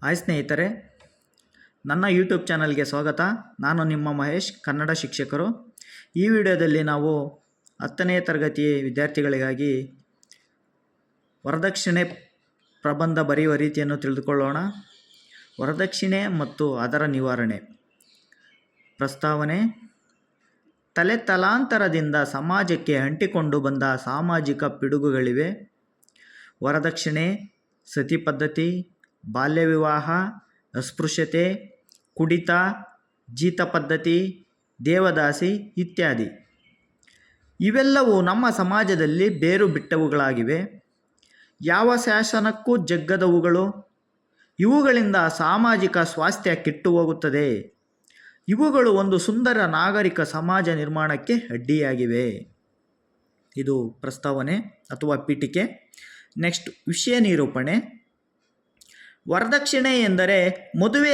Hi ಸ್ನೇಹಿತರೆ, ನನ್ನ YouTube ಚಾನಲ್ಗೆ ಸ್ವಾಗತ. ನಾನು ನಿಮ್ಮ ಮಹೇಶ್, ಕನ್ನಡ ಶಿಕ್ಷಕರು. ಈ ವಿಡಿಯೋದಲ್ಲಿ ನಾವು 10ನೇ ತರಗತಿ ವಿದ್ಯಾರ್ಥಿಗಳಿಗಾಗಿ ವರದಕ್ಷಿಣೆ ಪ್ರಬಂಧ ಬರೆಯುವ ರೀತಿಯನ್ನು ತಿಳಿದುಕೊಳ್ಳೋಣ. ವರದಕ್ಷಿಣೆ ಮತ್ತು ಅದರ ನಿವಾರಣೆ. ಪ್ರಸ್ತಾವನೆ: ತಲೆತಲಾಂತರದಿಂದ ಸಮಾಜಕ್ಕೆ ಅಂಟಿಕೊಂಡು ಬಂದ ಸಾಮಾಜಿಕ ಪಿಡುಗುಗಳಿವೆ. ವರದಕ್ಷಿಣೆ, ಸತಿ ಪದ್ಧತಿ, ಬಾಲ್ಯ ವಿವಾಹ, ಅಸ್ಪೃಶ್ಯತೆ, ಕುಡಿತ, ಜೀತ ಪದ್ಧತಿ, ದೇವದಾಸಿ ಇತ್ಯಾದಿ. ಇವೆಲ್ಲವೂ ನಮ್ಮ ಸಮಾಜದಲ್ಲಿ ಬೇರು ಬಿಟ್ಟವುಗಳಾಗಿವೆ. ಯಾವ ಶಾಸನಕ್ಕೂ ಜಗ್ಗದವುಗಳು. ಇವುಗಳಿಂದ ಸಾಮಾಜಿಕ ಸ್ವಾಸ್ಥ್ಯ ಕೆಟ್ಟು ಹೋಗುತ್ತದೆ. ಇವುಗಳು ಒಂದು ಸುಂದರ ನಾಗರಿಕ ಸಮಾಜ ನಿರ್ಮಾಣಕ್ಕೆ ಅಡ್ಡಿಯಾಗಿವೆ. ಇದು ಪ್ರಸ್ತಾವನೆ ಅಥವಾ ಪೀಠಿಕೆ. ನೆಕ್ಸ್ಟ್, ವಿಷಯ ನಿರೂಪಣೆ. ವರದಕ್ಷಿಣೆ ಎಂದರೆ ಮದುವೆ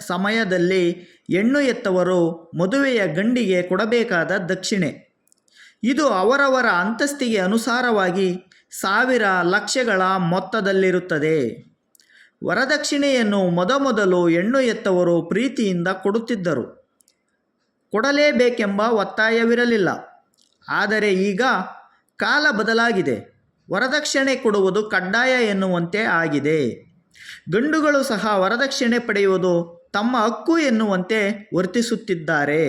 ಸಮಯದಲ್ಲಿ ಹೆಣ್ಣು ಹೆತ್ತವರು ಮದುವೆಯ ಗಂಡಿಗೆ ಕೊಡಬೇಕಾದ ದಕ್ಷಿಣೆ. ಇದು ಅವರವರ ಅಂತಸ್ತಿಗೆ ಅನುಸಾರವಾಗಿ ಸಾವಿರ, ಲಕ್ಷಗಳ ಮೊತ್ತದಲ್ಲಿರುತ್ತದೆ. ವರದಕ್ಷಿಣೆಯನ್ನು ಮೊದಮೊದಲು ಹೆಣ್ಣು ಹೆತ್ತವರು ಪ್ರೀತಿಯಿಂದ ಕೊಡುತ್ತಿದ್ದರು. ಕೊಡಲೇಬೇಕೆಂಬ ಒತ್ತಾಯವಿರಲಿಲ್ಲ. ಆದರೆ ಈಗ ಕಾಲ ಬದಲಾಗಿದೆ. ವರದಕ್ಷಿಣೆ ಕೊಡುವುದು ಕಡ್ಡಾಯ ಎನ್ನುವಂತೆ ಆಗಿದೆ. ಗಂಡುಗಳು ಸಹ ವರದಕ್ಷಿಣೆ ಪಡೆಯುವುದು ತಮ್ಮ ಹಕ್ಕು ಎನ್ನುವಂತೆ ವರ್ತಿಸುತ್ತಿದ್ದಾರೆ.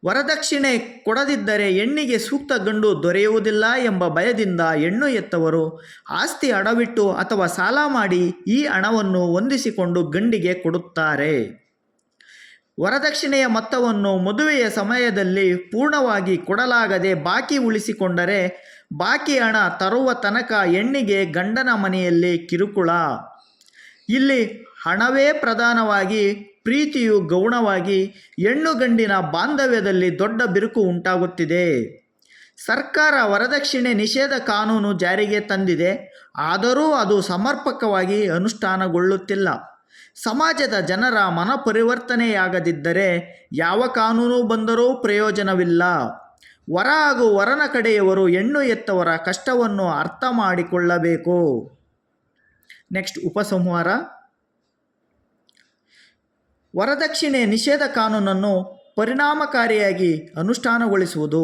ವರದಕ್ಷಿಣೆ ಕೊಡದಿದ್ದರೆ ಹೆಣ್ಣಿಗೆ ಸೂಕ್ತ ಗಂಡು ದೊರೆಯುವುದಿಲ್ಲ ಎಂಬ ಭಯದಿಂದ ಹೆಣ್ಣು ಹೆತ್ತವರು ಆಸ್ತಿ ಅಡವಿಟ್ಟು ಅಥವಾ ಸಾಲ ಮಾಡಿ ಈ ಹಣವನ್ನು ಹೊಂದಿಸಿಕೊಂಡು ಗಂಡಿಗೆ ಕೊಡುತ್ತಾರೆ. ವರದಕ್ಷಿಣೆಯ ಮೊತ್ತವನ್ನು ಮದುವೆಯ ಸಮಯದಲ್ಲಿ ಪೂರ್ಣವಾಗಿ ಕೊಡಲಾಗದೆ ಬಾಕಿ ಉಳಿಸಿಕೊಂಡರೆ ಬಾಕಿ ಹಣ ತರುವ ತನಕ ಹೆಣ್ಣಿಗೆ ಗಂಡನ ಮನೆಯಲ್ಲಿ ಕಿರುಕುಳ. ಇಲ್ಲಿ ಹಣವೇ ಪ್ರಧಾನವಾಗಿ ಪ್ರೀತಿಯು ಗೌಣವಾಗಿ ಹೆಣ್ಣು ಗಂಡಿನ ಬಾಂಧವ್ಯದಲ್ಲಿ ದೊಡ್ಡ ಬಿರುಕು ಉಂಟಾಗುತ್ತಿದೆ. ಸರ್ಕಾರ ವರದಕ್ಷಿಣೆ ನಿಷೇಧ ಕಾನೂನು ಜಾರಿಗೆ ತಂದಿದೆ. ಆದರೂ ಅದು ಸಮರ್ಪಕವಾಗಿ ಅನುಷ್ಠಾನಗೊಳ್ಳುತ್ತಿಲ್ಲ. ಸಮಾಜದ ಜನರ ಮನಪರಿವರ್ತನೆಯಾಗದಿದ್ದರೆ ಯಾವ ಕಾನೂನು ಬಂದರೂ ಪ್ರಯೋಜನವಿಲ್ಲ. ವರ ಹಾಗೂ ವರನ ಕಡೆಯವರು ಹೆಣ್ಣು ಹೆತ್ತವರ ಕಷ್ಟವನ್ನು ಅರ್ಥ ಮಾಡಿಕೊಳ್ಳಬೇಕು. ನೆಕ್ಸ್ಟ್, ಉಪಸಂಹಾರ. ವರದಕ್ಷಿಣೆ ನಿಷೇಧ ಕಾನೂನನ್ನು ಪರಿಣಾಮಕಾರಿಯಾಗಿ ಅನುಷ್ಠಾನಗೊಳಿಸುವುದು.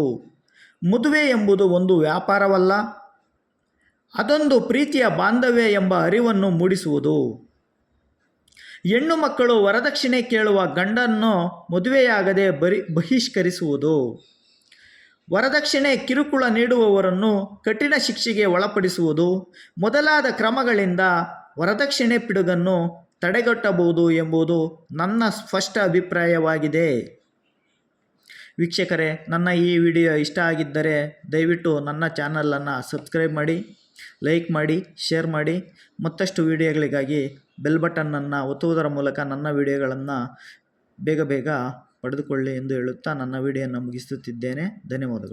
ಮದುವೆ ಎಂಬುದು ಒಂದು ವ್ಯಾಪಾರವಲ್ಲ, ಅದೊಂದು ಪ್ರೀತಿಯ ಬಾಂಧವ್ಯ ಎಂಬ ಅರಿವನ್ನು ಮೂಡಿಸುವುದು. ಹೆಣ್ಣು ಮಕ್ಕಳು ವರದಕ್ಷಿಣೆ ಕೇಳುವ ಗಂಡನ್ನು ಮದುವೆಯಾಗದೆ ಬಹಿಷ್ಕರಿಸುವುದು. ವರದಕ್ಷಿಣೆ ಕಿರುಕುಳ ನೀಡುವವರನ್ನು ಕಠಿಣ ಶಿಕ್ಷೆಗೆ ಒಳಪಡಿಸುವುದು ಮೊದಲಾದ ಕ್ರಮಗಳಿಂದ ವರದಕ್ಷಿಣೆ ಪಿಡುಗನ್ನು ತಡೆಗಟ್ಟಬಹುದು ಎಂಬುದು ನನ್ನ ಸ್ಪಷ್ಟ ಅಭಿಪ್ರಾಯವಾಗಿದೆ. ವೀಕ್ಷಕರೇ, ನನ್ನ ಈ ವಿಡಿಯೋ ಇಷ್ಟ ಆಗಿದ್ದರೆ ದಯವಿಟ್ಟು ನನ್ನ ಚಾನಲನ್ನು ಸಬ್ಸ್ಕ್ರೈಬ್ ಮಾಡಿ, ಲೈಕ್ ಮಾಡಿ, ಶೇರ್ ಮಾಡಿ. ಮತ್ತಷ್ಟು ವಿಡಿಯೋಗಳಿಗಾಗಿ ಬೆಲ್ ಬಟನ್ನನ್ನು ಒತ್ತುವುದರ ಮೂಲಕ ನನ್ನ ವಿಡಿಯೋಗಳನ್ನು ಬೇಗ ಪಡೆದುಕೊಳ್ಳಿ ಎಂದು ಹೇಳುತ್ತಾ ನನ್ನ ವಿಡಿಯೋವನ್ನು ಮುಗಿಸುತ್ತಿದ್ದೇನೆ. ಧನ್ಯವಾದಗಳು.